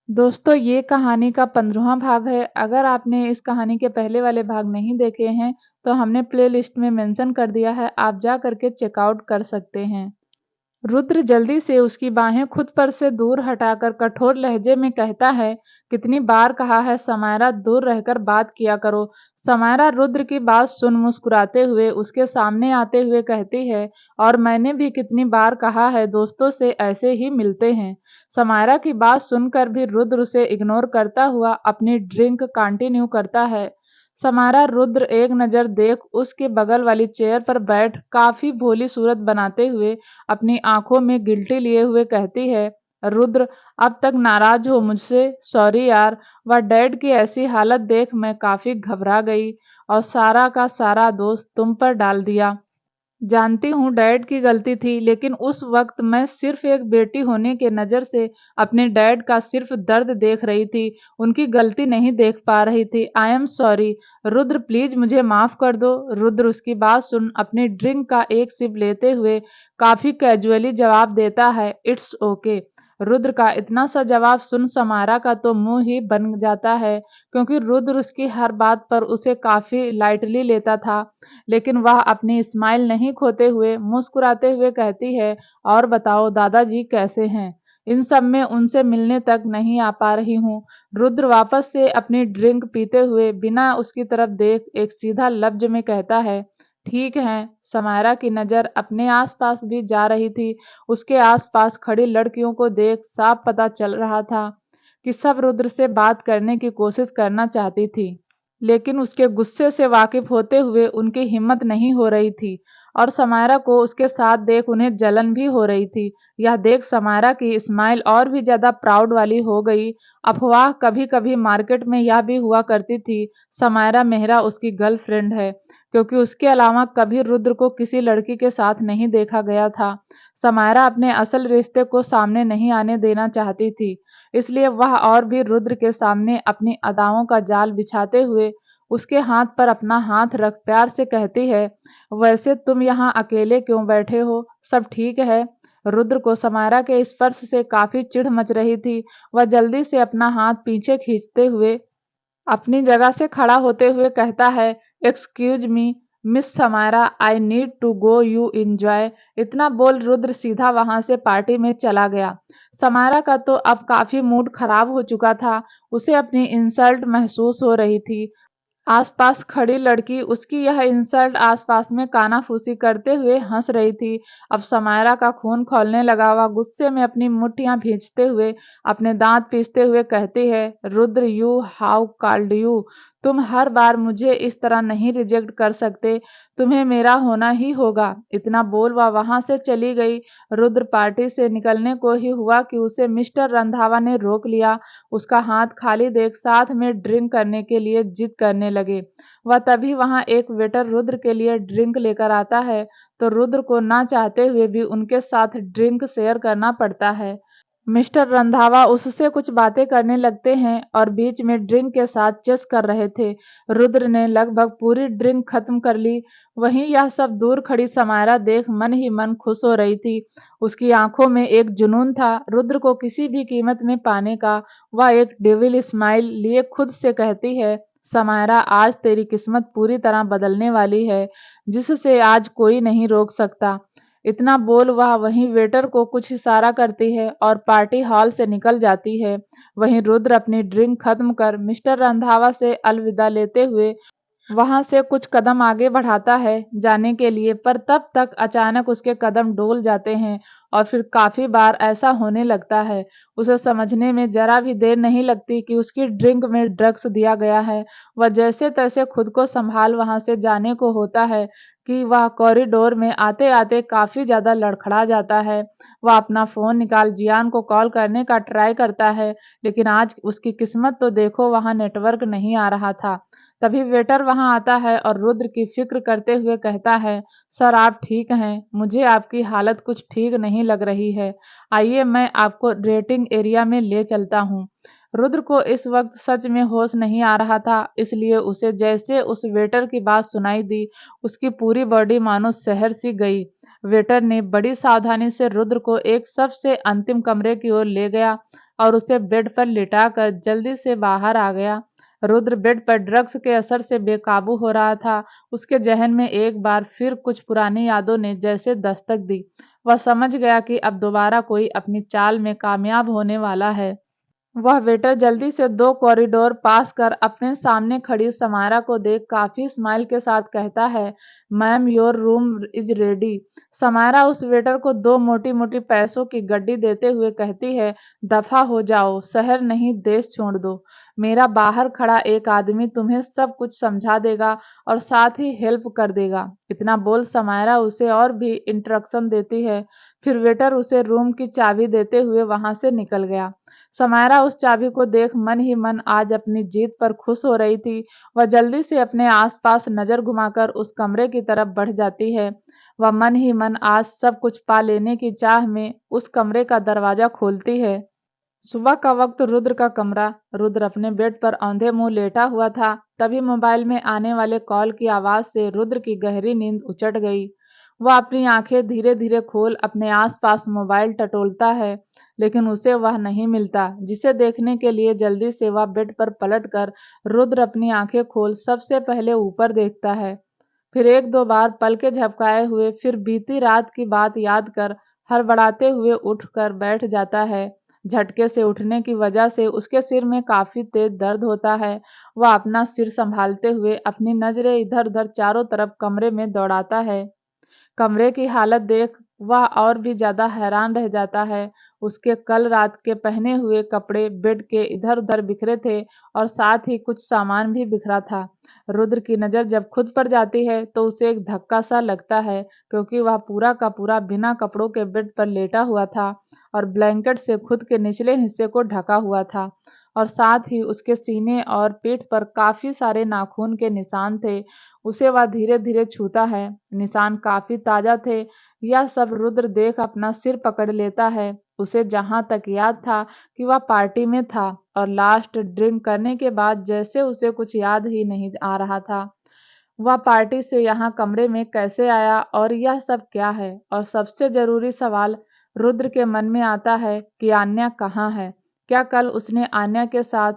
दोस्तों, ये कहानी का 15वां भाग है। अगर आपने इस कहानी के पहले वाले भाग नहीं देखे हैं, तो हमने प्लेलिस्ट में मेंशन कर दिया है, आप जा करके चेकआउट कर सकते हैं। रुद्र जल्दी से उसकी बाहें खुद पर से दूर हटाकर कठोर लहजे में कहता है, कितनी बार कहा है समायरा, दूर रहकर बात किया करो। समायरा रुद्र की बात सुन मुस्कुराते हुए उसके सामने आते हुए कहती है, और मैंने भी कितनी बार कहा है दोस्तों से ऐसे ही मिलते हैं। समायरा की बात सुनकर भी रुद्र उसे इग्नोर करता हुआ अपनी ड्रिंक कंटिन्यू करता है। समारा रुद्र एक नज़र देख उसके बगल वाली चेयर पर बैठ काफी भोली सूरत बनाते हुए अपनी आंखों में गिल्टी लिए हुए कहती है, रुद्र अब तक नाराज हो मुझसे? सॉरी यार, वह डैड की ऐसी हालत देख मैं काफी घबरा गई और सारा का सारा दोष तुम पर डाल दिया। जानती हूँ डैड की गलती थी, लेकिन उस वक्त मैं सिर्फ एक बेटी होने के नज़र से अपने डैड का सिर्फ दर्द देख रही थी, उनकी गलती नहीं देख पा रही थी। I am sorry Rudra, please मुझे माफ कर दो। रुद्र उसकी बात सुन अपनी ड्रिंक का एक सिप लेते हुए काफी कैजुअली जवाब देता है, इट्स ओके। रुद्र का इतना सा जवाब सुन समारा का तो मुंह ही बन जाता है, क्योंकि रुद्र उसकी हर बात पर उसे काफी लाइटली लेता था। लेकिन वह अपनी स्माइल नहीं खोते हुए मुस्कुराते हुए कहती है, और बताओ दादाजी कैसे हैं? इन सब में उनसे मिलने तक नहीं आ पा रही हूँ। रुद्र वापस से अपनी ड्रिंक पीते हुए बिना उसकी तरफ देख एक सीधा लफ्ज में कहता है, ठीक है। समायरा की नज़र अपने आसपास भी जा रही थी। उसके आसपास खड़ी लड़कियों को देख साफ पता चल रहा था कि सब रुद्र से बात करने की कोशिश करना चाहती थी, लेकिन उसके गुस्से से वाकिफ होते हुए उनकी हिम्मत नहीं हो रही थी, और समायरा को उसके साथ देख उन्हें जलन भी हो रही थी। यह देख समायरा की स्माइल और भी ज्यादा प्राउड वाली हो गई। अफवाह कभी कभी मार्केट में यह भी हुआ करती थी, समायरा मेहरा उसकी गर्लफ्रेंड है, क्योंकि उसके अलावा कभी रुद्र को किसी लड़की के साथ नहीं देखा गया था। समायरा अपने असल रिश्ते को सामने नहीं आने देना चाहती थी, इसलिए वह और भी रुद्र के सामने अपनी अदाओं का जाल बिछाते हुए उसके हाथ पर अपना हाथ रख प्यार से कहती है, वैसे तुम यहाँ अकेले क्यों बैठे हो? सब ठीक है? रुद्र को समायरा के स्पर्श से काफी चिढ़ मच रही थी। वह जल्दी से अपना हाथ पीछे खींचते हुए अपनी जगह से खड़ा होते हुए कहता है, excuse me miss Samaira, I need to go, you enjoy. इतना बोल रुद्र सीधा वहां से पार्टी में चला गया। समायरा का तो अब काफी मूड खराब हो चुका था, उसे अपनी इंसल्ट महसूस हो रही थी। आसपास खड़ी लड़की उसकी यह इंसल्ट आसपास में कानाफूसी करते हुए हंस रही थी। अब समायरा का खून खौलने लगा। वह गुस्से में अपनी मुट्ठियां भींचते हुए अपने दांत पीसते हुए कहती है, Rudra you how called you, तुम हर बार मुझे इस तरह नहीं रिजेक्ट कर सकते, तुम्हें मेरा होना ही होगा। इतना बोल वह वहां से चली गई। रुद्र पार्टी से निकलने को ही हुआ कि उसे मिस्टर रंधावा ने रोक लिया। उसका हाथ खाली देख साथ में ड्रिंक करने के लिए जिद करने लगे। वह तभी वहां एक वेटर रुद्र के लिए ड्रिंक लेकर आता है, तो रुद्र को ना चाहते हुए भी उनके साथ ड्रिंक शेयर करना पड़ता है। मिस्टर रंधावा उससे कुछ बातें करने लगते हैं और बीच में ड्रिंक के साथ चेस कर रहे थे। रुद्र ने लगभग पूरी ड्रिंक खत्म कर ली। वहीं यह सब दूर खड़ी समायरा देख मन ही मन खुश हो रही थी। उसकी आंखों में एक जुनून था रुद्र को किसी भी कीमत में पाने का। वह एक डेविल स्माइल लिए खुद से कहती है, समायरा आज तेरी किस्मत पूरी तरह बदलने वाली है, जिससे आज कोई नहीं रोक सकता। इतना बोल वह वहीं वेटर को कुछ इशारा करती है और पार्टी हॉल से निकल जाती है। वहीं रुद्र अपनी ड्रिंक खत्म कर मिस्टर रंधावा से अलविदा लेते हुए वहां से कुछ कदम आगे बढ़ाता है जाने के लिए, पर तब तक अचानक उसके कदम डोल जाते हैं, और फिर काफी बार ऐसा होने लगता है। उसे समझने में जरा भी देर नहीं लगती कि उसकी ड्रिंक में ड्रग्स दिया गया है। वह जैसे तैसे खुद को संभाल वहां से जाने को होता है कि वह कॉरिडोर में आते आते काफी ज्यादा लड़खड़ा जाता है। वह अपना फोन निकाल जियान को कॉल करने का ट्राई करता है, लेकिन आज उसकी किस्मत तो देखो, वहां नेटवर्क नहीं आ रहा था। तभी वेटर वहां आता है और रुद्र की फिक्र करते हुए कहता है, सर आप ठीक हैं? मुझे आपकी हालत कुछ ठीक नहीं लग रही है, आइए मैं आपको रेटिंग एरिया में ले चलता हूँ। रुद्र को इस वक्त सच में होश नहीं आ रहा था, इसलिए उसे जैसे उस वेटर की बात सुनाई दी, उसकी पूरी बॉडी मानो शहर सी गई। वेटर ने बड़ी सावधानी से रुद्र को एक सबसे अंतिम कमरे की ओर ले गया और उसे बेड पर लिटाकर जल्दी से बाहर आ गया। रुद्र बेड पर ड्रग्स के असर से बेकाबू हो रहा था। उसके जहन में एक बार फिर कुछ पुरानी यादों ने जैसे दस्तक दी। वह समझ गया कि अब दोबारा कोई अपनी चाल में कामयाब होने वाला है। वह वेटर जल्दी से 2 कॉरिडोर पास कर अपने सामने खड़ी समायरा को देख काफी स्माइल के साथ कहता है, ma'am your room is ready. Samaira उस वेटर को 2 मोटी मोटी पैसों की गड्डी देते हुए कहती है, दफा हो जाओ, शहर नहीं देश छोड़ दो। मेरा बाहर खड़ा एक आदमी तुम्हें सब कुछ समझा देगा और साथ ही हेल्प कर देगा। इतना बोल समायरा उसे और भी इंस्ट्रक्शन देती है। फिर वेटर उसे रूम की चाबी देते हुए वहां से निकल गया। समायरा उस चाबी को देख मन ही मन आज अपनी जीत पर खुश हो रही थी। वह जल्दी से अपने आसपास नजर घुमाकर उस कमरे की तरफ बढ़ जाती है। वह मन ही मन आज सब कुछ पा लेने की चाह में उस कमरे का दरवाजा खोलती है। सुबह का वक्त रुद्र का कमरा। रुद्र अपने बेड पर औंधे मुंह लेटा हुआ था। तभी मोबाइल में आने वाले कॉल की आवाज से रुद्र की गहरी नींद उचट गई। वह अपनी आंखें धीरे धीरे खोल अपने आसपास मोबाइल टटोलता है, लेकिन उसे वह नहीं मिलता जिसे देखने के लिए जल्दी से वह बेड पर पलटकर रुद्र अपनी आंखें खोल सबसे पहले ऊपर देखता है। फिर एक दो बार पलकें झपकाए हुए फिर बीती रात की बात याद कर हड़बड़ाते हुए उठकर बैठ जाता है। झटके से उठने की वजह से उसके सिर में काफी तेज दर्द होता है। वह अपना सिर संभालते हुए अपनी नजरें इधर उधर चारों तरफ कमरे में दौड़ाता है। कमरे की हालत देख वह और भी ज्यादा हैरान रह जाता है। उसके कल रात के पहने हुए कपड़े बेड के इधर उधर बिखरे थे और साथ ही कुछ सामान भी बिखरा था। रुद्र की नजर जब खुद पर जाती है तो उसे एक धक्का सा लगता है, क्योंकि वह पूरा का पूरा बिना कपड़ों के बेड पर लेटा हुआ था और ब्लैंकेट से खुद के निचले हिस्से को ढका हुआ था। और साथ ही उसके सीने और पीठ पर काफी सारे नाखून के निशान थे। उसे वह धीरे धीरे छूता है। निशान काफी ताजा थे। यह सब रुद्र देख अपना सिर पकड़ लेता है। उसे जहां तक याद था कि वह पार्टी में था और लास्ट ड्रिंक करने के बाद जैसे उसे कुछ याद ही नहीं आ रहा था। वह पार्टी से यहाँ कमरे में कैसे आया और यह सब क्या है? और सबसे जरूरी सवाल रुद्र के मन में आता है कि आन्या कहाँ है? क्या कल उसने आन्या के साथ?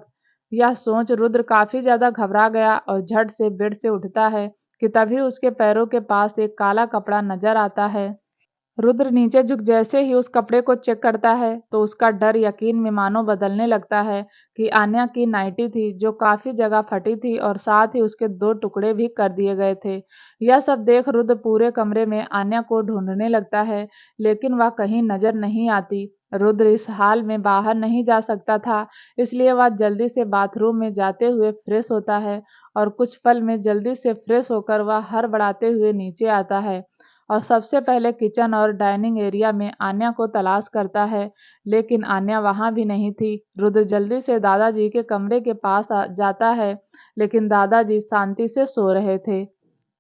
यह सोच रुद्र काफी ज्यादा घबरा गया और झट से बेड से उठता है कि तभी उसके पैरों के पास एक काला कपड़ा नजर आता है। रुद्र नीचे झुक जैसे ही उस कपड़े को चेक करता है तो उसका डर यकीन में मानो बदलने लगता है कि आन्या की नाइटी थी जो काफी जगह फटी थी और साथ ही उसके 2 टुकड़े भी कर दिए गए थे। यह सब देख रुद्र पूरे कमरे में आन्या को ढूंढने लगता है, लेकिन वह कहीं नजर नहीं आती। रुद्र इस हाल में बाहर नहीं जा सकता था, इसलिए वह जल्दी से बाथरूम में जाते हुए फ्रेश होता है और कुछ पल में जल्दी से फ्रेश होकर वह हड़बड़ाते हुए नीचे आता है और सबसे पहले किचन और डाइनिंग एरिया में आन्या को तलाश करता है, लेकिन आन्या वहां भी नहीं थी। रुद्र जल्दी से दादाजी के कमरे के पास जाता है, लेकिन दादाजी शांति से सो रहे थे।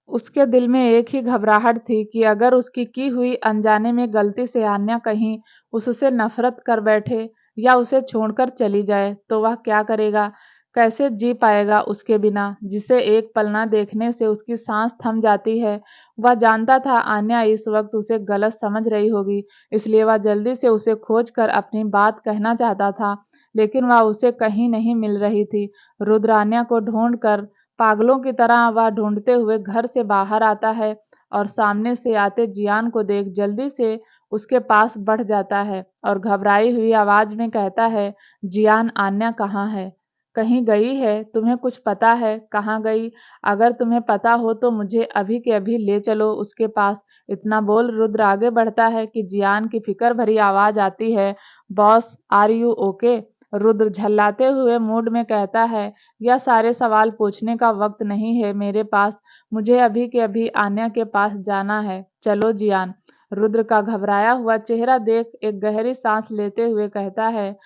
उसके दिल में एक ही घबराहट थी कि अगर उसकी की हुई अनजाने में गलती से आन्या कहीं उससे नफरत कर बैठे या उसे छोड़कर चली जाए तो वह क्या करेगा? कैसे जी पाएगा उसके बिना, जिसे एक पल न देखने से उसकी सांस थम जाती है। वह जानता था आन्या इस वक्त उसे गलत समझ रही होगी, इसलिए वह जल्दी से उसे खोज कर अपनी बात कहना चाहता था, लेकिन वह उसे कहीं नहीं मिल रही थी। रुद्र आन्या को ढूंढ कर पागलों की तरह वह ढूंढते हुए घर से बाहर आता है और सामने से आते जियान को देख जल्दी से उसके पास बढ़ जाता है और घबराई हुई आवाज में कहता है, जियान आन्या कहाँ है? कहीं गई है? तुम्हें कुछ पता है कहाँ गई? अगर तुम्हें पता हो तो मुझे अभी के अभी ले चलो उसके पास। इतना बोल रुद्र आगे बढ़ता है कि जियान की फिक्र भरी आवाज आती है, boss are you okay? Rudra झल्लाते हुए मूड में कहता है, यह सारे सवाल पूछने का वक्त नहीं है मेरे पास। मुझे अभी के अभी आन्या के पास जाना है। चलो जियान। रुद्र का घबराया हुआ चेहरा देख एक गहरी सांस लेते हुए कहता है,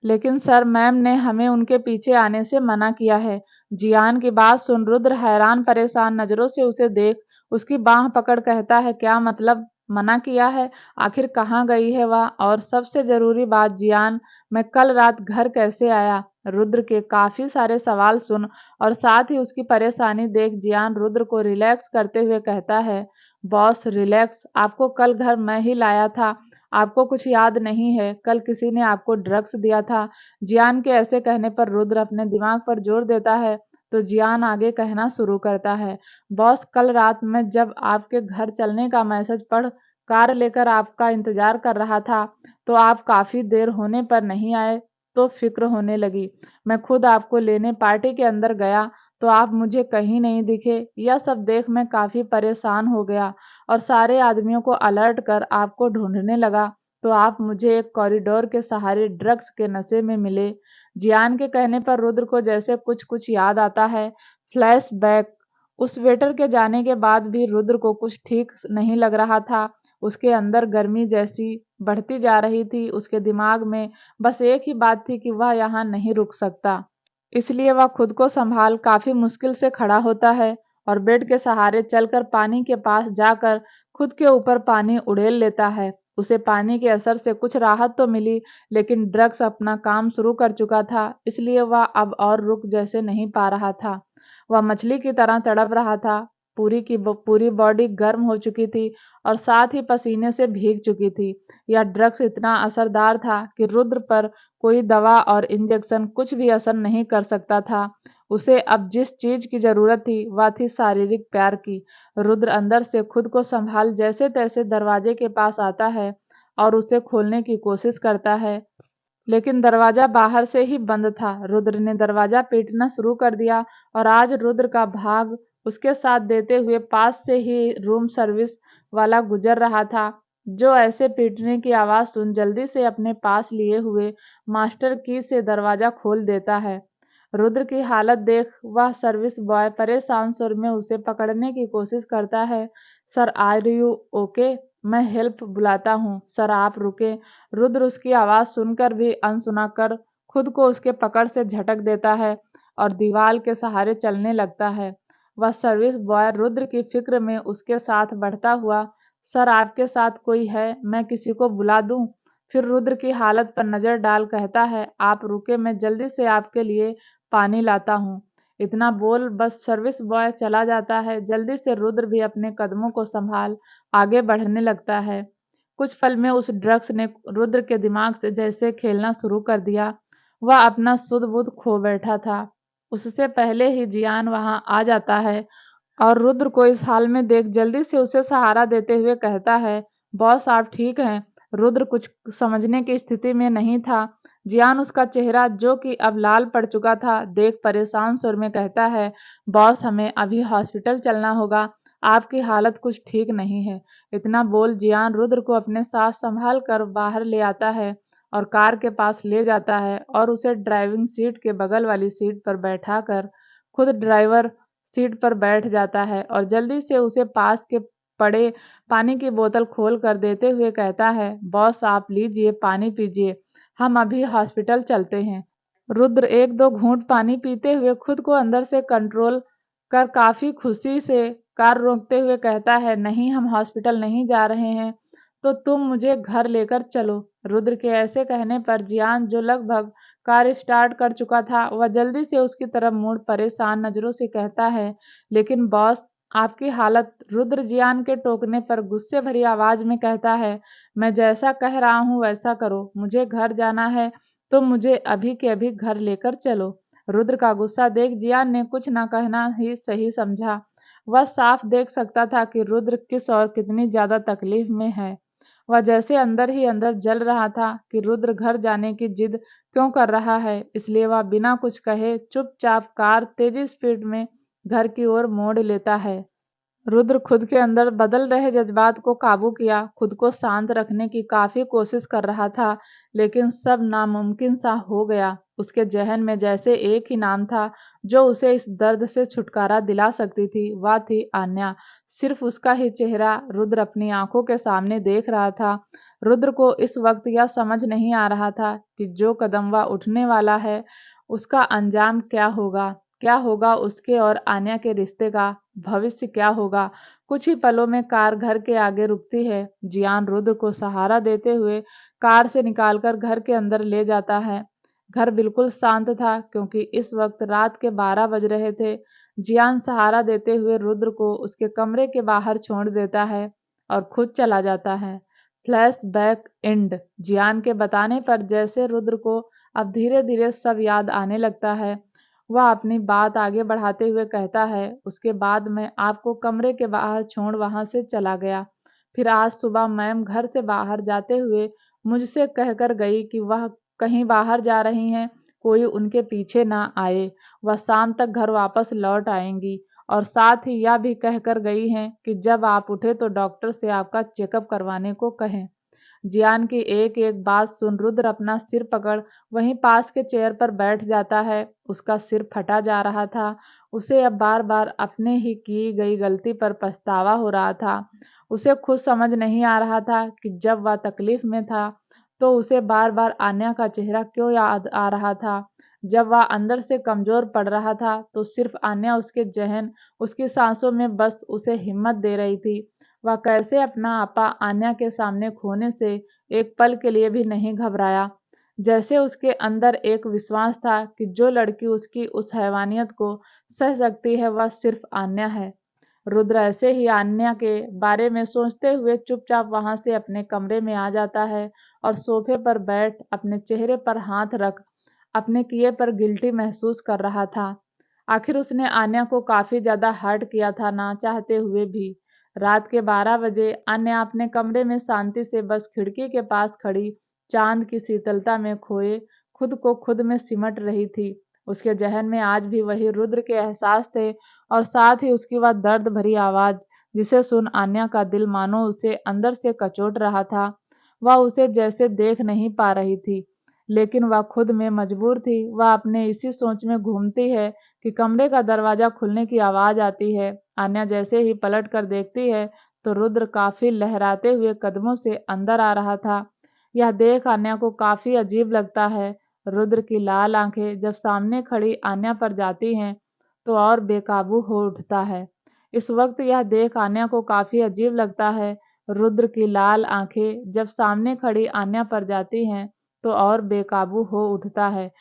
लेकिन सर मैम ने हमें उनके पीछे आने से मना किया है। जियान की बात सुन रुद्र हैरान परेशान नजरों से उसे देख उसकी बाह पकड़ कहता है, क्या मतलब मना किया है? आखिर कहाँ गई है वह? और सबसे जरूरी बात जियान, मैं कल रात घर कैसे आया? रुद्र के काफी सारे सवाल सुन और साथ ही उसकी परेशानी देख जियान रुद्र को रिलैक्स करते हुए कहता है, बॉस रिलैक्स, आपको कल घर मैं ही लाया था। आपको कुछ याद नहीं है? कल किसी ने आपको ड्रग्स दिया था। जियान के ऐसे कहने पर रुद्र अपने दिमाग पर जोर देता है तो जियान आगे कहना शुरू करता है, बॉस कल रात मैं जब आपके घर चलने का मैसेज पढ़ कार लेकर आपका इंतजार कर रहा था तो आप काफ़ी देर होने पर नहीं आए तो फिक्र होने लगी। मैं खुद आपको लेने पार्टी के अंदर गया तो आप मुझे कहीं नहीं दिखे। यह सब देख मैं काफ़ी परेशान हो गया और सारे आदमियों को अलर्ट कर आपको ढूंढने लगा तो आप मुझे एक कॉरिडोर के सहारे ड्रग्स के नशे में मिले। जियान के कहने पर रुद्र को जैसे कुछ कुछ याद आता है। फ्लैशबैक। उस वेटर के जाने के बाद भी रुद्र को कुछ ठीक नहीं लग रहा था। उसके अंदर गर्मी जैसी बढ़ती जा रही थी। उसके दिमाग में बस एक ही बात थी कि वह यहाँ नहीं रुक सकता। इसलिए वह खुद को संभाल काफी मुश्किल से खड़ा होता है और बेड के सहारे चलकर पानी के पास जाकर खुद के ऊपर पानी उड़ेल लेता है। उसे पानी के असर से कुछ राहत तो मिली, लेकिन ड्रग्स अपना काम शुरू कर चुका था, इसलिए वह अब और रुक जैसे नहीं पा रहा था। वह मछली की तरह तड़प रहा था। पूरी बॉडी गर्म हो चुकी थी और साथ ही पसीने से भीग चुकी थी। यह ड्रग्स इतना असरदार था कि रुद्र पर कोई दवा और इंजेक्शन कुछ भी असर नहीं कर सकता था। उसे अब जिस चीज की जरूरत थी वह थी शारीरिक प्यार की। रुद्र अंदर से खुद को संभाल जैसे तैसे दरवाजे के पास आता है और उसे खोलने की कोशिश करता है, लेकिन दरवाजा बाहर से ही बंद था। रुद्र ने दरवाजा पीटना शुरू कर दिया और आज रुद्र का भाग उसके साथ देते हुए पास से ही रूम सर्विस वाला गुजर रहा था, जो ऐसे पीटने की आवाज़ सुन जल्दी से अपने पास लिए हुए मास्टर की से दरवाजा खोल देता है। रुद्र की हालत देख वह सर्विस बॉय परेशान सुर में उसे पकड़ने की कोशिश करता है। Sir are you okay? मैं हेल्प बुलाता हूँ। सर आप रुके। रुद्र उसकी आवाज़ सुनकर भी अनसुना कर खुद को उसके पकड़ से झटक देता है और दीवार के सहारे चलने लगता है। वह सर्विस बॉय रुद्र की फिक्र में उसके साथ बढ़ता हुआ, सर आपके साथ कोई है? मैं किसी को बुला दूं? फिर रुद्र की हालत पर नजर डाल कहता है, आप रुके, मैं जल्दी से आपके लिए पानी लाता हूँ। इतना बोल बस सर्विस बॉय चला जाता है। जल्दी से रुद्र भी अपने कदमों को संभाल आगे बढ़ने लगता है। कुछ पल में उस ड्रग्स ने रुद्र के दिमाग से जैसे खेलना शुरू कर दिया। वह अपना सुध बुध खो बैठा था। उससे पहले ही जियान वहां आ जाता है और रुद्र को इस हाल में देख जल्दी से उसे सहारा देते हुए कहता है, बॉस आप ठीक हैं? रुद्र कुछ समझने की स्थिति में नहीं था। जियान उसका चेहरा जो कि अब लाल पड़ चुका था देख परेशान सुर में कहता है, बॉस हमें अभी हॉस्पिटल चलना होगा, आपकी हालत कुछ ठीक नहीं है। इतना बोल जियान रुद्र को अपने साथ संभाल कर बाहर ले आता है और कार के पास ले जाता है और उसे ड्राइविंग सीट के बगल वाली सीट पर बैठाकर खुद ड्राइवर सीट पर बैठ जाता है और जल्दी से उसे पास के पड़े पानी की बोतल खोल कर देते हुए कहता है, बॉस आप लीजिए पानी पीजिए, हम अभी हॉस्पिटल चलते हैं। रुद्र एक दो घूंट पानी पीते हुए खुद को अंदर से कंट्रोल कर काफी खुशी से कार रोकते हुए कहता है, नहीं हम हॉस्पिटल नहीं जा रहे हैं, तो तुम मुझे घर लेकर चलो। रुद्र के ऐसे कहने पर जियान जो लगभग कार स्टार्ट कर चुका था वह जल्दी से उसकी तरफ मुड़ परेशान नजरों से कहता है, लेकिन बॉस आपकी हालत। रुद्र जियान के टोकने पर गुस्से भरी आवाज में कहता है, मैं जैसा कह रहा हूँ वैसा करो, मुझे घर जाना है तो मुझे अभी के अभी घर लेकर चलो। रुद्र का गुस्सा देख जियान ने कुछ न कहना ही सही समझा। वह साफ देख सकता था कि रुद्र किस और कितनी ज्यादा तकलीफ में है। वह जैसे अंदर ही अंदर जल रहा था कि रुद्र घर जाने की जिद क्यों कर रहा है, इसलिए वह बिना कुछ कहे चुपचाप कार तेजी स्पीड में घर की ओर मोड़ लेता है। रुद्र खुद के अंदर बदल रहे जज्बात को काबू किया, खुद को शांत रखने की काफी कोशिश कर रहा था, लेकिन सब नामुमकिन सा हो गया। उसके जहन में जैसे एक ही नाम था जो उसे इस दर्द से छुटकारा दिला सकती थी, वह थी आन्या। सिर्फ उसका ही चेहरा रुद्र अपनी आंखों के सामने देख रहा था। रुद्र को इस वक्त यह समझ नहीं आ रहा था कि जो कदम वह उठने वाला है उसका अंजाम क्या होगा उसके और आन्या के रिश्ते का भविष्य क्या होगा। कुछ ही पलों में कार घर के आगे रुकती है। जियान रुद्र को सहारा देते हुए कार से निकालकर घर के अंदर ले जाता है। घर बिल्कुल शांत था क्योंकि इस वक्त रात के 12 बज रहे थे। जियान सहारा देते हुए रुद्र को उसके कमरे के बाहर छोड़ देता है और खुद चला जाता है। Flashback and. जियान के बताने पर जैसे रुद्र को अब धीरे धीरे सब याद आने लगता है। वह अपनी बात आगे बढ़ाते हुए कहता है, उसके बाद मैं आपको कमरे के बाहर छोड़ वहां से चला गया। फिर आज सुबह मैम घर से बाहर जाते हुए मुझसे कहकर गई कि वह कहीं बाहर जा रही हैं, कोई उनके पीछे ना आए। वह शाम तक घर वापस लौट आएंगी और साथ ही यह भी कहकर गई हैं कि जब आप उठे तो डॉक्टर से आपका चेकअप करवाने को कहें। जियान की एक एक बात सुन रुद्र अपना सिर पकड़ वहीं पास के चेयर पर बैठ जाता है। उसका सिर फटा जा रहा था। उसे अब बार बार अपने ही की गई गलती पर पछतावा हो रहा था। उसे खुद समझ नहीं आ रहा था कि जब वह तकलीफ में था तो उसे बार बार आन्या का चेहरा क्यों याद आ रहा था। जब वह अंदर से कमजोर पड़ रहा था तो सिर्फ आन्या उसके जहन, उसकी सांसों में बस उसे हिम्मत दे रही थी। वह कैसे अपना आपा आन्या के सामने खोने से एक पल के लिए भी नहीं घबराया। जैसे उसके अंदर एक विश्वास था कि जो लड़की उसकी उस हैवानियत को सह सकती है वह सिर्फ आन्या है। रुद्र ऐसे ही आन्या के बारे में सोचते हुए चुपचाप वहां से अपने कमरे में आ जाता है और सोफे पर बैठ अपने चेहरे पर हाथ रख अपने किए पर गिल्टी महसूस कर रहा था। आखिर उसने आन्या को काफी ज्यादा हर्ट किया था, ना चाहते हुए भी। रात के 12 बजे आन्या अपने कमरे में शांति से बस खिड़की के पास खड़ी चांद की शीतलता में खोए खुद को खुद में सिमट रही थी। उसके जहन में आज भी वही रुद्र के एहसास थे और साथ ही उसकी वह दर्द भरी आवाज जिसे सुन आन्या का दिल मानो उसे अंदर से कचोट रहा था। वह उसे जैसे देख नहीं पा रही थी, लेकिन वह खुद में मजबूर थी। वह अपने इसी सोच में घूमती है कि कमरे का दरवाजा खुलने की आवाज आती है। आन्या जैसे ही पलट कर देखती है तो रुद्र काफी लहराते हुए कदमों से अंदर आ रहा था। यह देख आन्या को काफी अजीब लगता है। रुद्र की लाल आंखें जब सामने खड़ी आन्या पर जाती हैं तो और बेकाबू हो उठता है। इस वक्त यह देख आन्या को काफी अजीब लगता है। रुद्र की लाल आंखें जब सामने खड़ी आन्या पर जाती हैं तो और बेकाबू हो उठता है।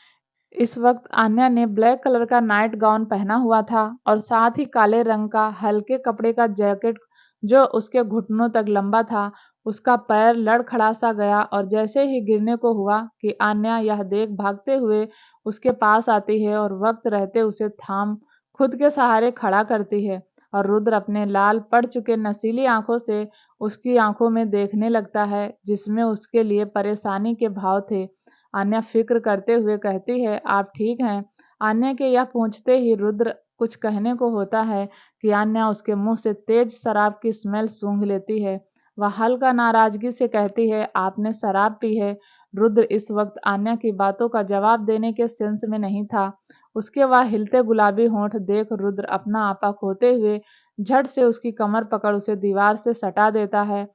इस वक्त आन्या ने ब्लैक कलर का नाइट गाउन पहना हुआ था और साथ ही काले रंग का हल्के कपड़े का जैकेट जो उसके घुटनों तक लंबा था। उसका पैर लड़खड़ा सा गया और जैसे ही गिरने को हुआ कि आन्या यह देख भागते हुए उसके पास आती है और वक्त रहते उसे थाम खुद के सहारे खड़ा करती है और रुद्र अपने लाल पड़ चुके नशीली आंखों से उसकी आंखों में देखने लगता है जिसमें उसके लिए परेशानी के भाव थे। आन्या फिक्र करते हुए कहती है, आप ठीक हैं? आन्या के यह पूछते ही रुद्र कुछ कहने को होता है कि आन्या उसके मुंह से तेज शराब की स्मेल सूंघ लेती है। वह हल्का नाराजगी से कहती है, आपने शराब पी है? रुद्र इस वक्त आन्या की बातों का जवाब देने के सेंस में नहीं था। उसके वह हिलते गुलाबी होंठ देख रुद्र अपना आपा खोते हुए झट से उसकी कमर पकड़ उसे दीवार से सटा देता है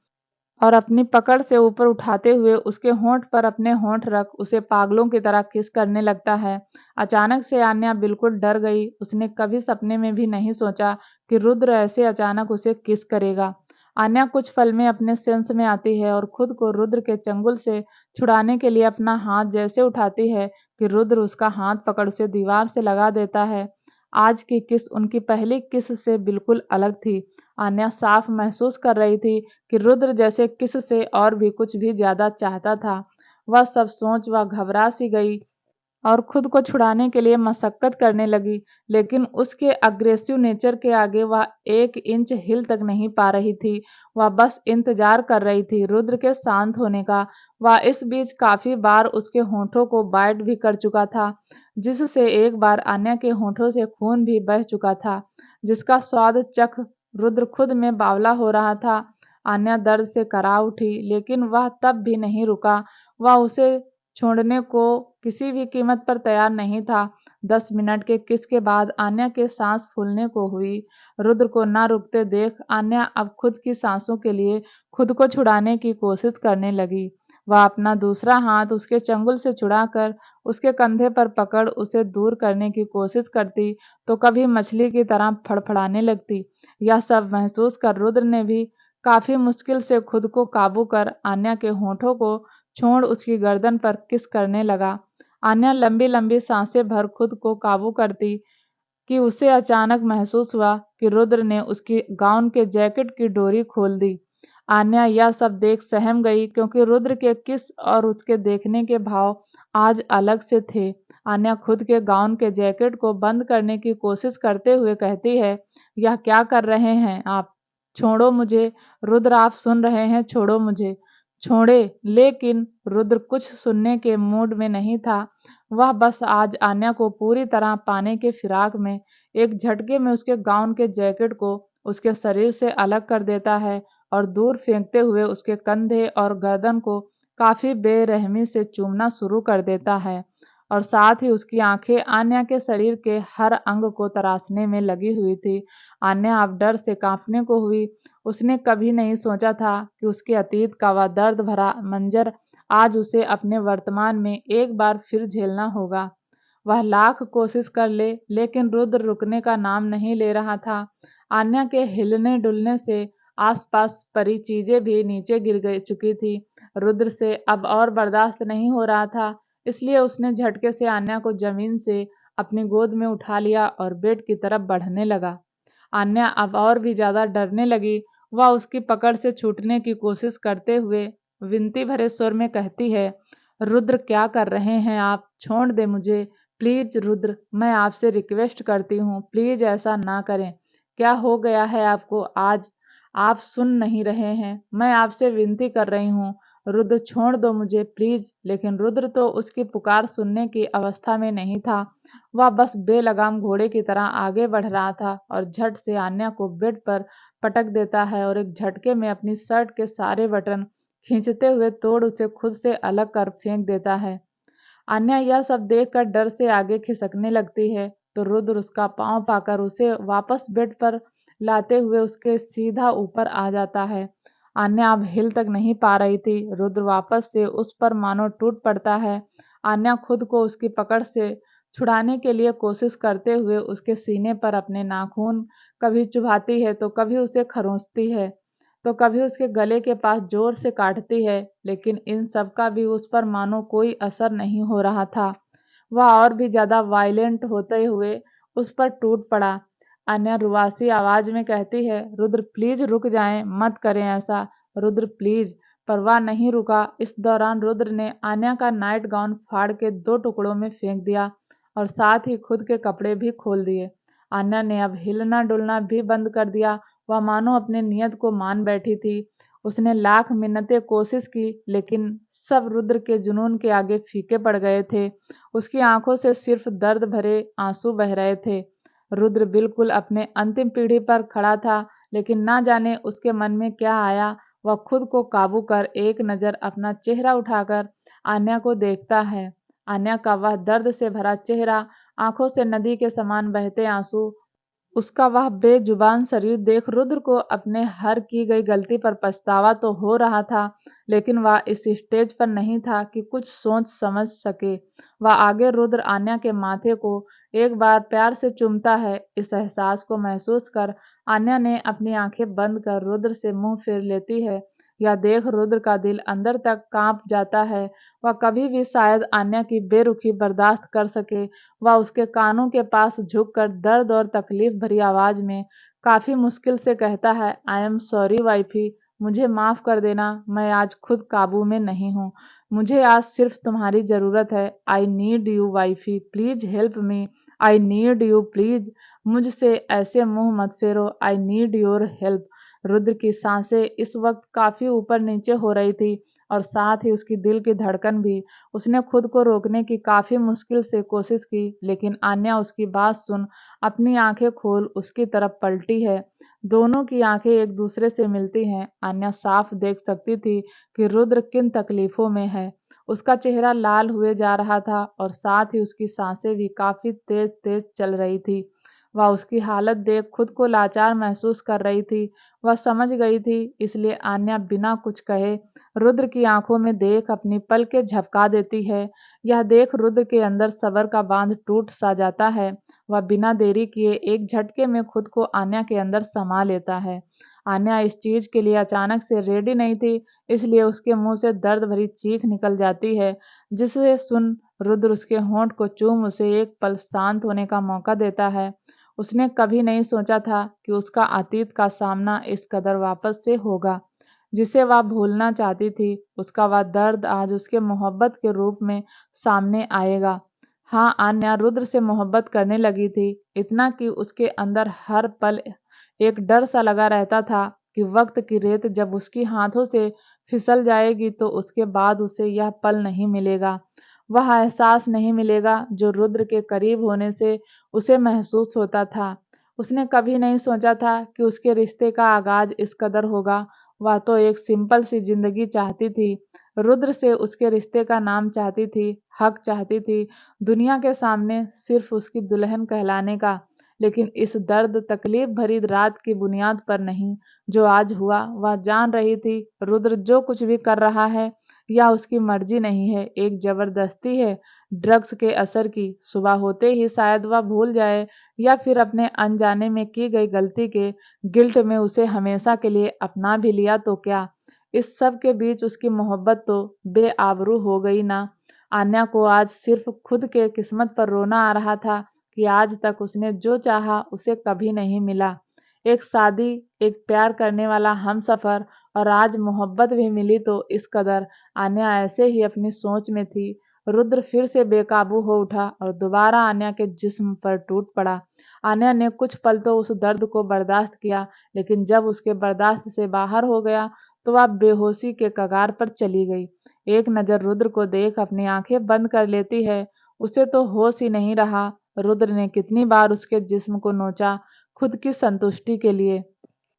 और अपनी पकड़ से ऊपर उठाते हुए उसके होंठ पर अपने होंठ रख उसे पागलों की तरह किस करने लगता है। अचानक से आन्या बिल्कुल डर गई। उसने कभी सपने में भी नहीं सोचा कि रुद्र ऐसे अचानक उसे किस करेगा। आन्या कुछ पल में अपने सेंस में आती है और खुद को रुद्र के चंगुल से छुड़ाने के लिए अपना हाथ जैसे उठाती है कि रुद्र उसका हाथ पकड़ उसे दीवार से लगा देता है। आज की किस उनकी पहली किस से बिल्कुल अलग थी। आन्या साफ महसूस कर रही थी कि रुद्र जैसे किस से और भी कुछ भी ज्यादा चाहता था। वह सब सोच वह घबरा सी गई और खुद को छुड़ाने के लिए मशक्कत करने लगी, लेकिन उसके अग्रेसिव नेचर के आगे वह 1 इंच हिल तक नहीं पा रही थी। वह बस इंतजार कर रही थी रुद्र के शांत होने का। वह इस बीच काफी बार उसके होठों को बाइट भी कर चुका था, जिससे एक बार आन्या के होठों से खून भी बह चुका था, जिसका स्वाद चख रुद्र खुद में बावला हो रहा था। आन्या दर्द से करा उठी, लेकिन वह तब भी नहीं रुका। वह उसे छोड़ने को किसी भी कीमत पर तैयार नहीं था। 10 मिनट के किस के बाद आन्या के सांस फूलने को हुई। रुद्र को ना रुकते देख आन्या अब खुद की सांसों के लिए खुद को छुड़ाने की कोशिश करने लगी। वह अपना दूसरा हाथ उसके चंगुल से छुड़ाकर उसके कंधे पर पकड़ उसे दूर करने की कोशिश करती तो कभी मछली की तरह फड़फड़ाने लगती। यह सब महसूस कर रुद्र ने भी काफी मुश्किल से खुद को काबू कर आन्या के होठों को छोड़ उसकी गर्दन पर किस करने लगा। आन्या लंबी लंबी सांसें भर खुद को काबू करती कि उसे अचानक महसूस हुआ कि रुद्र ने उसकी गाउन के जैकेट की डोरी खोल दी। आन्या यह सब देख सहम गई, क्योंकि रुद्र के किस और उसके देखने के भाव आज अलग से थे। आन्या खुद के गाउन के जैकेट को बंद करने की कोशिश करते हुए कहती है, यह क्या कर रहे हैं आप? छोड़ो मुझे। रुद्र, आप सुन रहे हैं? छोड़ो मुझे। छोड़े। लेकिन रुद्र कुछ सुनने के मूड में नहीं था। वह बस आज आन्या को पूरी तरह पाने के फिराक में एक झटके में उसके गाउन के जैकेट को उसके शरीर से अलग कर देता है और दूर फेंकते हुए उसके कंधे और गर्दन को काफी बेरहमी से चूमना शुरू कर देता है, और साथ ही उसकी आंखें आन्या के शरीर के हर अंग को तराशने में लगी हुई थी। आन्या अब डर से कांपने को हुई। उसने कभी नहीं सोचा था कि उसके अतीत का वह दर्द भरा मंजर आज उसे अपने वर्तमान में एक बार फिर झेलना होगा। वह लाख कोशिश कर ले, लेकिन रुद्र रुकने का नाम नहीं ले रहा था। आन्या के हिलने डुलने से आसपास पड़ी चीजें भी नीचे गिर गई चुकी थी। रुद्र से अब और बर्दाश्त नहीं हो रहा था, इसलिए उसने झटके से आन्या को जमीन से अपनी गोद में उठा लिया और बेड की तरफ बढ़ने लगा। आन्या अब और भी ज्यादा डरने लगी। वह उसकी पकड़ से छूटने की कोशिश करते हुए विनती भरे स्वर में कहती है, रुद्र, क्या कर रहे हैं आप? छोड़ दे मुझे प्लीज। रुद्र, मैं आपसे रिक्वेस्ट करती हूँ, प्लीज ऐसा ना करें। क्या हो गया है आपको आज? आप सुन नहीं रहे हैं? मैं आपसे विनती कर रही हूँ। रुद्र, छोड़ दो मुझे प्लीज। लेकिन रुद्र तो उसकी पुकार सुनने की अवस्था में नहीं था। वह बस बेलगाम घोड़े की तरह आगे बढ़ रहा था और झट से आन्या को बेड पर पटक देता है और एक झटके में अपनी शर्ट के सारे बटन खींचते हुए तोड़ उसे खुद से अलग कर फेंक देता है। आन्या यह सब देखकर डर से आगे खिसकने लगती है, तो रुद्र उसका पांव पाकर उसे वापस बेड पर लाते हुए उसके सीधा ऊपर आ जाता है। आन्या अब हिल तक नहीं पा रही थी। रुद्र वापस से उस पर मानो टूट पड़ता है। आन्या खुद को उसकी पकड़ से छुड़ाने के लिए कोशिश करते हुए उसके सीने पर अपने नाखून कभी चुभाती है, तो कभी उसे खरोंचती है, तो कभी उसके गले के पास जोर से काटती है। लेकिन इन सब का भी उस पर मानो कोई असर नहीं हो रहा था। वह और भी ज्यादा वायलेंट होते हुए उस पर टूट पड़ा। अन्य रुआसी आवाज में कहती है, रुद्र प्लीज रुक जाएं, मत करें ऐसा। रुद्र प्लीज। पर वह नहीं रुका। इस दौरान रुद्र ने आन्या का नाइट गाउन फाड़ के 2 टुकड़ों में फेंक दिया और साथ ही खुद के कपड़े भी खोल दिए। आन्या ने अब हिलना डुलना भी बंद कर दिया। वह मानो अपने नियत को मान बैठी थी। उसने लाख मिन्नतें कोशिश की, लेकिन सब रुद्र के जुनून के आगे फीके पड़ गए थे। उसकी आंखों से सिर्फ दर्द भरे आंसू बह रहे थे। रुद्र बिल्कुल अपने अंतिम पीढ़ी पर खड़ा था, लेकिन ना जाने उसके मन में क्या आया। वह खुद को काबू कर एक नज़र अपना चेहरा उठाकर आन्या को देखता है। आन्या का वह दर्द से भरा चेहरा, आंखों से नदी के समान बहते आंसू, उसका वह बेजुबान शरीर देख रुद्र को अपने हर की गई गलती पर पछतावा तो हो रहा था, लेकिन वह इस स्टेज पर नहीं था कि कुछ सोच समझ सके। वह आगे रुद्र आन्या के माथे को एक बार प्यार से चूमता है। इस एहसास को महसूस कर आन्या ने अपनी आंखें बंद कर रुद्र से मुंह फेर लेती है। यह देख रुद्र का दिल अंदर तक कांप जाता है। वह कभी भी शायद आन्या की बेरुखी बर्दाश्त कर सके। वह उसके कानों के पास झुककर दर्द और तकलीफ भरी आवाज में काफी मुश्किल से कहता है, आई एम सॉरी वाइफी, मुझे माफ कर देना, मैं आज खुद काबू में नहीं हूँ। मुझे आज सिर्फ तुम्हारी जरूरत है। I need you wifey, please help me. I need you please. मुझसे ऐसे मुंह मत फेरो। I need your help. Rudra की सांसें इस वक्त काफी ऊपर नीचे हो रही थी और साथ ही उसकी दिल की धड़कन भी। उसने खुद को रोकने की काफी मुश्किल से कोशिश की, लेकिन आन्या उसकी बात सुन अपनी आंखें खोल उसकी तरफ पलटी है। दोनों की आंखें एक दूसरे से मिलती हैं। आन्या साफ देख सकती थी कि रुद्र किन तकलीफों में है। उसका चेहरा लाल हुए जा रहा था और साथ ही उसकी सांसें भी काफी तेज तेज चल रही थी। वह उसकी हालत देख खुद को लाचार महसूस कर रही थी। वह समझ गई थी, इसलिए आन्या बिना कुछ कहे रुद्र की आंखों में देख अपनी पलकें झपका देती है। यह देख रुद्र के अंदर सब्र का बांध टूट सा जाता है। वह बिना देरी किए एक झटके में खुद को आन्या के अंदर समा लेता है। आन्या इस चीज के लिए अचानक से रेडी नहीं थी, इसलिए उसके मुंह से दर्द भरी चीख निकल जाती है, जिसे सुन रुद्र उसके होंठ को चूम उसे एक पल शांत होने का मौका देता है। उसने कभी नहीं सोचा था कि उसका अतीत का सामना इस कदर वापस से होगा। जिसे वह भूलना चाहती थी, उसका वह दर्द आज उसके मोहब्बत के रूप में सामने आएगा। हाँ, आन्या रुद्र से मोहब्बत करने लगी थी, इतना कि उसके अंदर हर पल एक डर सा लगा रहता था कि वक्त की रेत जब उसकी हाथों से फिसल जाएगी तो उसके बाद उसे यह पल नहीं मिलेगा, वह एहसास नहीं मिलेगा जो रुद्र के करीब होने से उसे महसूस होता था। उसने कभी नहीं सोचा था कि उसके रिश्ते का आगाज इस कदर होगा। वह तो एक सिंपल सी जिंदगी चाहती थी, रुद्र से उसके रिश्ते का नाम चाहती थी, हक चाहती थी, दुनिया के सामने सिर्फ उसकी दुल्हन कहलाने का। लेकिन इस दर्द तकलीफ भरी रात की बुनियाद पर नहीं, जो आज हुआ, वह जान रही थी रुद्र जो कुछ भी कर रहा है या उसकी मर्जी नहीं है, एक जबरदस्ती है, ड्रग्स के असर की। सुबह होते ही शायद वह भूल जाए या फिर अपने अनजाने में की गई गलती के गिल्ट में उसे हमेशा के लिए अपना भी लिया तो क्या। इस सब के बीच उसकी मोहब्बत तो बेआबरू हो गई ना। आन्या को आज सिर्फ खुद के किस्मत पर रोना आ रहा था कि आज तक उसने जो चाहा उसे कभी नहीं मिला। एक शादी, एक प्यार करने वाला हमसफर, और आज मोहब्बत भी मिली तो इस कदर। आन्या ऐसे ही अपनी सोच में थी, रुद्र फिर से बेकाबू हो उठा और दोबारा आन्या के जिस्म पर टूट पड़ा। आन्या ने कुछ पल तो उस दर्द को बर्दाश्त किया, लेकिन जब उसके बर्दाश्त से बाहर हो गया तो वह बेहोशी के कगार पर चली गई। एक नज़र रुद्र को देख अपनी आंखें बंद कर लेती है, उसे तो होश ही नहीं रहा। रुद्र ने कितनी बार उसके जिस्म को नोचा, खुद की संतुष्टि के लिए।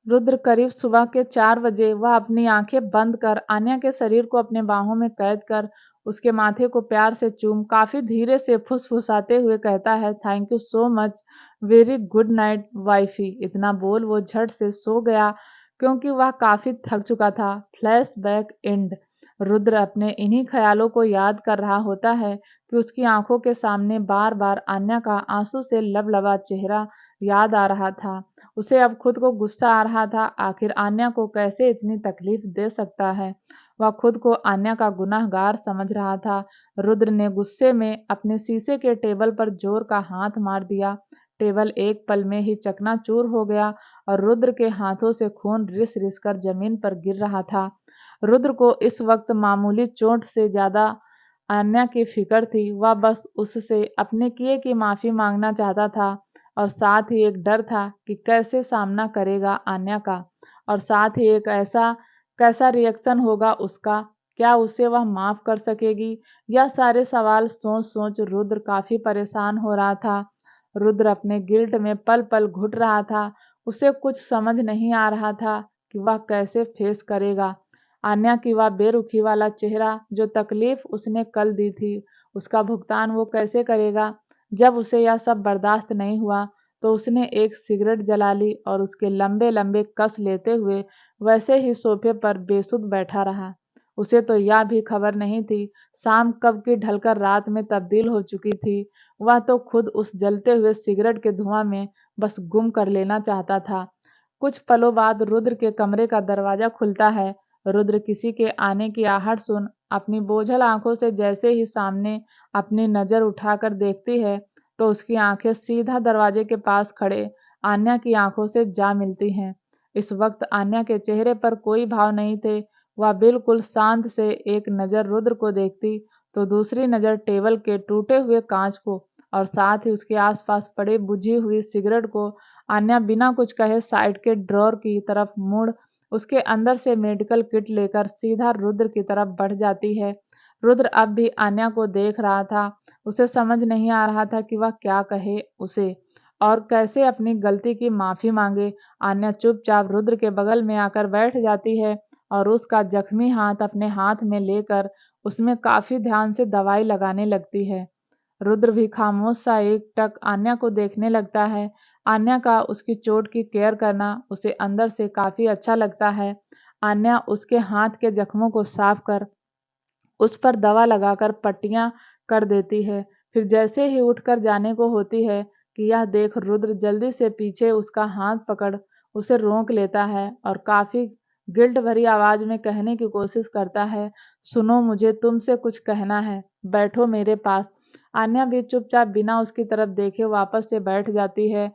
रुद्र करीब सुबह के 4 बजे वह अपनी आंखें बंद कर आन्या के शरीर को अपने बाहों में कैद कर उसके माथे को प्यार से चूम काफी धीरे से फुसफुसाते हुए कहता है, thank you so much, very good night wifey. इतना बोल वो झट से सो गया क्योंकि वह काफी थक चुका था। Flashback and. रुद्र अपने इन्हीं ख्यालों को याद कर रहा होता है कि उसकी आंखों के सामने बार बार आन्या का आंसू से लबलबा चेहरा याद आ रहा था। उसे अब खुद को गुस्सा आ रहा था, आखिर आन्या को कैसे इतनी तकलीफ दे सकता है। वह खुद को आन्या का गुनहगार समझ रहा था। रुद्र ने गुस्से में अपने शीशे के टेबल पर जोर का हाथ मार दिया। टेबल एक पल में ही चकनाचूर हो गया और रुद्र के हाथों से खून रिस रिस कर जमीन पर गिर रहा था। रुद्र को इस वक्त मामूली चोट से ज्यादा आन्या की फिक्र थी। वह बस उससे अपने किए की माफी मांगना चाहता था, और साथ ही एक डर था कि कैसे सामना करेगा आन्या का, और साथ ही एक ऐसा कैसा रिएक्शन होगा उसका, क्या उसे वह माफ कर सकेगी। यह सारे सवाल सोच सोच रुद्र काफी परेशान हो रहा था। रुद्र अपने गिल्ट में पल पल घुट रहा था। उसे कुछ समझ नहीं आ रहा था कि वह कैसे फेस करेगा आन्या की वह बेरुखी वाला चेहरा, जो तकलीफ उसने कल दी थी, उसका भुगतान वो कैसे करेगा। जब उसे यह सब बर्दाश्त नहीं हुआ तो उसने एक सिगरेट जला ली और उसके लंबे लंबे कस लेते हुए वैसे ही सोफे पर बेसुध बैठा रहा। उसे तो यह भी खबर नहीं थी शाम कब की ढलकर रात में तब्दील हो चुकी थी। वह तो खुद उस जलते हुए सिगरेट के धुआं में बस गुम कर लेना चाहता था। कुछ पलों बाद रुद्र के कमरे का दरवाजा खुलता है। रुद्र किसी के आने की आहट सुन अपनी बोझल आंखों से जैसे ही सामने अपनी नजर उठाकर देखती है तो उसकी आंखें सीधा दरवाजे के पास खड़े आन्या की आंखों से जा मिलती हैं। इस वक्त आन्या के चेहरे पर कोई भाव नहीं थे। वह बिल्कुल शांत से एक नजर रुद्र को देखती तो दूसरी नजर टेबल के टूटे हुए कांच को और साथ ही उसके आसपास पड़े बुझी हुई सिगरेट को। आन्या बिना कुछ कहे साइड के ड्रॉर की तरफ मुड़ उसके अंदर से मेडिकल किट लेकर सीधा रुद्र की तरफ बढ़ जाती है। रुद्र अब भी आन्या को देख रहा था। उसे समझ नहीं आ रहा था कि वह क्या कहे उसे और कैसे अपनी गलती की माफी मांगे। आन्या चुपचाप रुद्र के बगल में आकर बैठ जाती है और उसका जख्मी हाथ अपने हाथ में लेकर उसमें काफी ध्यान से दवाई लगाने लगती है। रुद्र भी खामोश सा एकटक आन्या को देखने लगता है। आन्या का उसकी चोट की केयर करना उसे अंदर से काफी अच्छा लगता है। आन्या उसके हाथ के जख्मों को साफ कर उस पर दवा लगाकर पट्टियां कर देती है। फिर जैसे ही उठकर जाने को होती है कि यह देख रुद्र जल्दी से पीछे उसका हाथ पकड़ उसे रोक लेता है और काफी गिल्ट भरी आवाज में कहने की कोशिश करता है, सुनो मुझे तुमसे कुछ कहना है, बैठो मेरे पास। आन्या भी चुपचाप बिना उसकी तरफ देखे वापस से बैठ जाती है।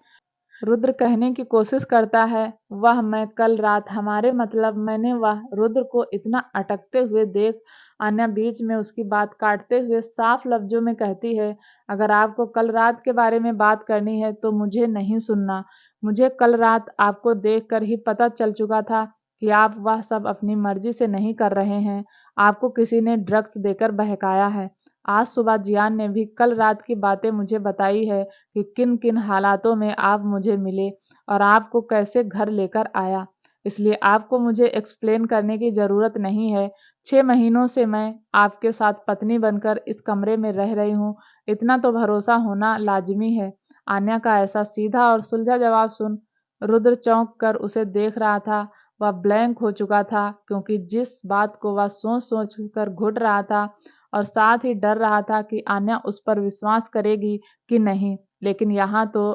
रुद्र कहने की कोशिश करता है, वह मैं कल रात हमारे मतलब मैंने वह रुद्र को इतना अटकते हुए देख आन्या बीच में उसकी बात काटते हुए साफ लफ्जों में कहती है, अगर आपको कल रात के बारे में बात करनी है तो मुझे नहीं सुनना। मुझे कल रात आपको देखकर ही पता चल चुका था कि आप वह सब अपनी मर्जी से नहीं कर रहे हैं। आपको किसी ने ड्रग्स देकर बहकाया है। आज सुबह जियान ने भी कल रात की बातें मुझे बताई है कि किन किन हालातों में आप मुझे मिले और आपको कैसे घर लेकर आया। इसलिए आपको मुझे एक्सप्लेन करने की ज़रूरत नहीं है। 6 महीनों से मैं आपके साथ पत्नी बनकर इस कमरे में रह रही हूँ, इतना तो भरोसा होना लाजिमी है। आन्या का ऐसा सीधा और सुलझा जवाब सुन रुद्र चौंक कर उसे देख रहा था। वह ब्लैंक हो चुका था, क्योंकि जिस बात को वह सोच सोच कर घुट रहा था और साथ ही डर रहा था कि आन्या उस पर विश्वास करेगी कि नहीं, लेकिन यहाँ तो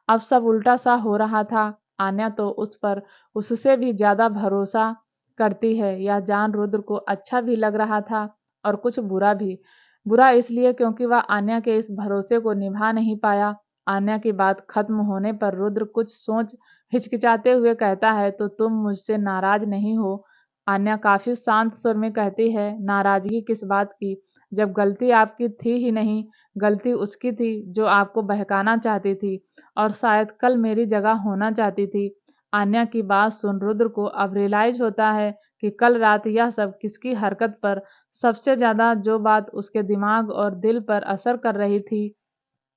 अब सब उल्टा सा हो रहा था। आन्या तो उस पर उससे भी ज़्यादा भरोसा करती है। यह जान रुद्र को अच्छा भी लग रहा था और कुछ बुरा भी। बुरा इसलिए क्योंकि वह आन्या के इस भरोसे को निभा नहीं पाया। आन्या की बात खत्म होने पर रुद्र कुछ सोच हिचकिचाते हुए कहता है, तो तुम मुझसे नाराज नहीं हो? आन्या काफी शांत स्वर में कहती है, नाराजगी किस बात की, जब गलती आपकी थी ही नहीं, गलती उसकी थी जो आपको बहकाना चाहती थी और शायद कल मेरी जगह होना चाहती थी। आन्या की बात सुन रुद्र को अब रियलाइज होता है कि कल रात यह सब किसकी हरकत पर सबसे ज्यादा जो बात उसके दिमाग और दिल पर असर कर रही थी,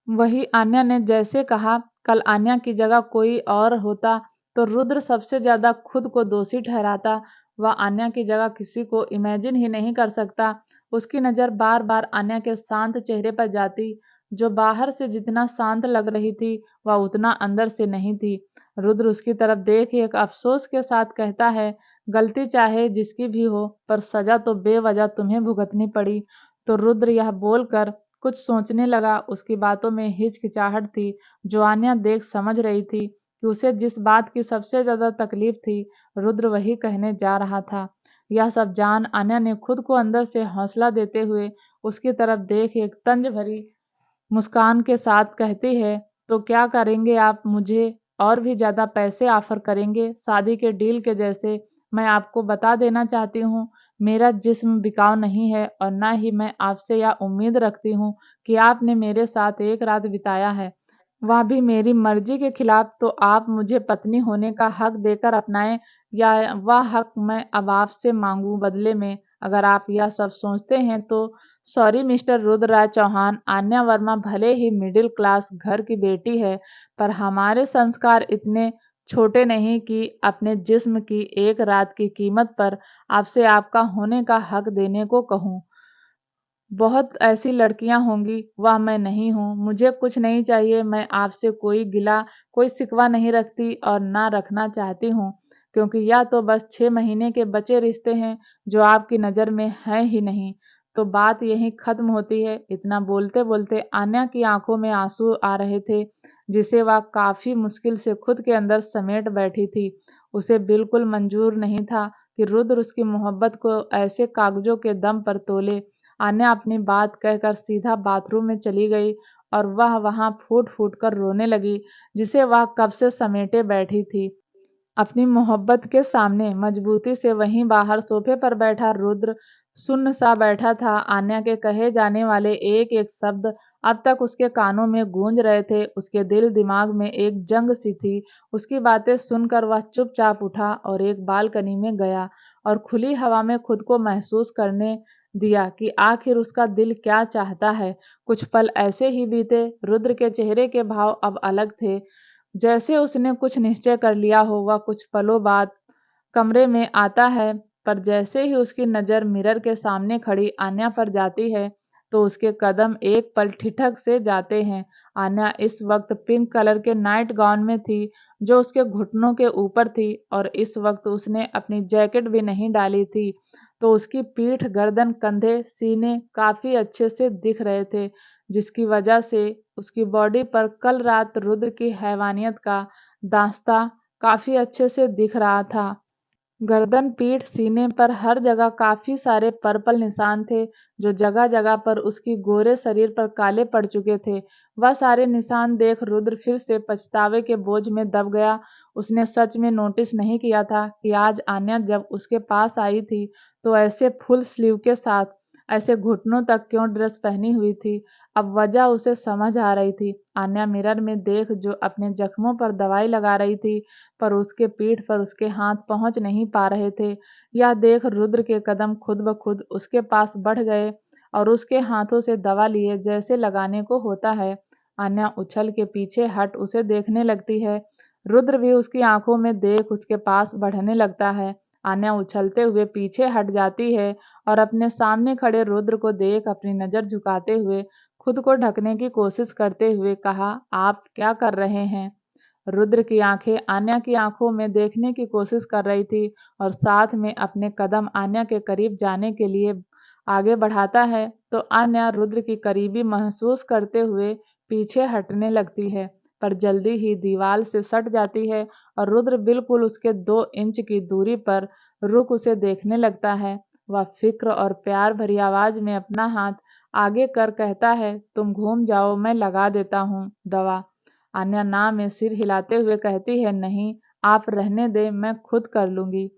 वही आन्या ने जैसे कहा। कल आन्या की जगह कोई और होता तो रुद्र सबसे ज्यादा खुद को दोषी ठहराता। वह आन्या की जगह किसी को इमेजिन ही नहीं कर सकता। उसकी नज़र बार बार आन्या के शांत चेहरे पर जाती, जो बाहर से जितना शांत लग रही थी वह उतना अंदर से नहीं थी। रुद्र उसकी तरफ देख एक अफसोस के साथ कहता है, गलती चाहे जिसकी भी हो, पर सजा तो बेवजह तुम्हें भुगतनी पड़ी। तो रुद्र यह बोलकर कुछ सोचने लगा। उसकी बातों में हिचकिचाहट थी, जो आन्या देख समझ रही थी कि उसे जिस बात की सबसे ज्यादा तकलीफ थी, रुद्र वही कहने जा रहा था। यह सब जान आन्या ने खुद को अंदर से हौसला देते हुए उसकी तरफ देख एक तंज भरी मुस्कान के साथ कहती है, तो क्या करेंगे आप? मुझे और भी ज़्यादा पैसे ऑफर करेंगे, शादी के डील के जैसे। मैं आपको बता देना चाहती हूँ, मेरा जिस्म बिकाऊ नहीं है और ना ही मैं आपसे यह उम्मीद रखती हूँ कि आपने मेरे साथ एक रात बिताया है, वह भी मेरी मर्जी के खिलाफ। तो आप मुझे पत्नी होने का हक देकर अपनाएं, या वह हक मैं अब आपसे मांगूं बदले में? अगर आप यह सब सोचते हैं तो सॉरी मिस्टर रुद्रराज चौहान, आन्या वर्मा भले ही मिडिल क्लास घर की बेटी है, पर हमारे संस्कार इतने छोटे नहीं कि अपने जिस्म की एक रात की कीमत पर आपसे आपका होने का हक देने को कहूँ। बहुत ऐसी लड़कियां होंगी, वह मैं नहीं हूँ। मुझे कुछ नहीं चाहिए, मैं आपसे कोई गिला कोई शिकवा नहीं रखती और ना रखना चाहती हूँ, क्योंकि यह तो बस 6 महीने के बचे रिश्ते हैं जो आपकी नज़र में हैं ही नहीं। तो बात यहीं खत्म होती है। इतना बोलते बोलते आन्या की आंखों में आंसू आ रहे थे, जिसे वह काफी मुश्किल से खुद के अंदर समेट बैठी थी। उसे बिल्कुल मंजूर नहीं था कि रुद्र उसकी मोहब्बत को ऐसे कागजों के दम पर तोले। आन्या अपनी बात कहकर सीधा बाथरूम में चली गई और वह वहां फूट फूट कर रोने लगी, जिसे वह कब से समेटे बैठी थी। अपनी मोहब्बत के सामने मजबूती से वहीं बाहर सोफे पर बैठा रुद्र सुन्न सा बैठा था। आन्या के कहे जाने वाले एक एक शब्द अब तक उसके कानों में गूंज रहे थे। उसके दिल दिमाग में एक जंग सी थी। उसकी बातें सुनकर वह चुपचाप उठा और एक बालकनी में गया और खुली हवा में खुद को महसूस करने दिया कि आखिर उसका दिल क्या चाहता है। कुछ पल ऐसे ही बीते। रुद्र के चेहरे के भाव अब अलग थे, जैसे उसने कुछ निश्चय कर लिया हो। वह कुछ पलों बाद कमरे में आता है, पर जैसे ही उसकी नज़र मिरर के सामने खड़ी आन्या पर जाती है, तो उसके कदम एक पल ठिठक से जाते हैं। आन्या इस वक्त पिंक कलर के नाइट गाउन में थी, जो उसके घुटनों के ऊपर थी, और इस वक्त उसने अपनी जैकेट भी नहीं डाली थी, तो उसकी पीठ, गर्दन, कंधे, सीने काफी अच्छे से दिख रहे थे, जिसकी वजह से उसकी बॉडी पर कल रात रुद्र की हैवानियत का दास्तां काफी अच्छे से दिख रहा था। गर्दन, पीठ, सीने पर हर जगह काफी सारे पर्पल निशान थे, जो जगह जगह पर उसकी गोरे शरीर पर काले पड़ चुके थे। वह सारे निशान देख रुद्र फिर से पछतावे के बोझ में दब गया। उसने सच में नोटिस नहीं किया था कि आज आन्या जब उसके पास आई थी तो ऐसे फुल स्लीव के साथ, ऐसे घुटनों तक क्यों ड्रेस पहनी हुई थी। अब वजह उसे समझ आ रही थी। आन्या मिरर में देख जो अपने जख्मों पर दवाई लगा रही थी, पर उसके पीठ पर उसके हाथ पहुंच नहीं पा रहे थे। यह देख रुद्र के कदम खुद ब खुद उसके पास बढ़ गए और उसके हाथों से दवा लिए जैसे लगाने को होता है। आन्या उछल के पीछे हट उसे देखने लगती है। रुद्र भी उसकी आंखों में देख उसके पास बढ़ने लगता है। आन्या उछलते हुए पीछे हट जाती है और अपने सामने खड़े रुद्र को देख अपनी नजर झुकाते हुए खुद को ढकने की कोशिश करते हुए कहा, आप क्या कर रहे हैं। रुद्र की आंखें आन्या की आंखों में देखने की कोशिश कर रही थी और साथ में अपने कदम आन्या के करीब जाने के लिए आगे बढ़ाता है तो आन्या रुद्र की करीबी महसूस करते हुए पीछे हटने लगती है, पर जल्दी ही दीवार से सट जाती है और रुद्र बिल्कुल उसके 2 इंच की दूरी पर रुक उसे देखने लगता है। वह फिक्र और प्यार भरी आवाज में अपना हाथ आगे कर कहता है, तुम घूम जाओ, मैं लगा देता हूँ दवा। आन्या ना में सिर हिलाते हुए कहती है, नहीं, आप रहने दें, मैं खुद कर लूंगी।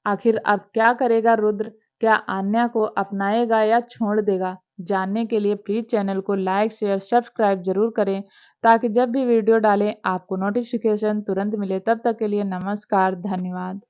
आखिर अब क्या करेगा रुद्र? क्या आन्या को अपनाएगा या छोड़ देगा? जानने के लिए प्लीज चैनल को लाइक, शेयर, सब्सक्राइब जरूर करें, ताकि जब भी वीडियो डालें आपको नोटिफिकेशन तुरंत मिले। तब तक के लिए नमस्कार, धन्यवाद।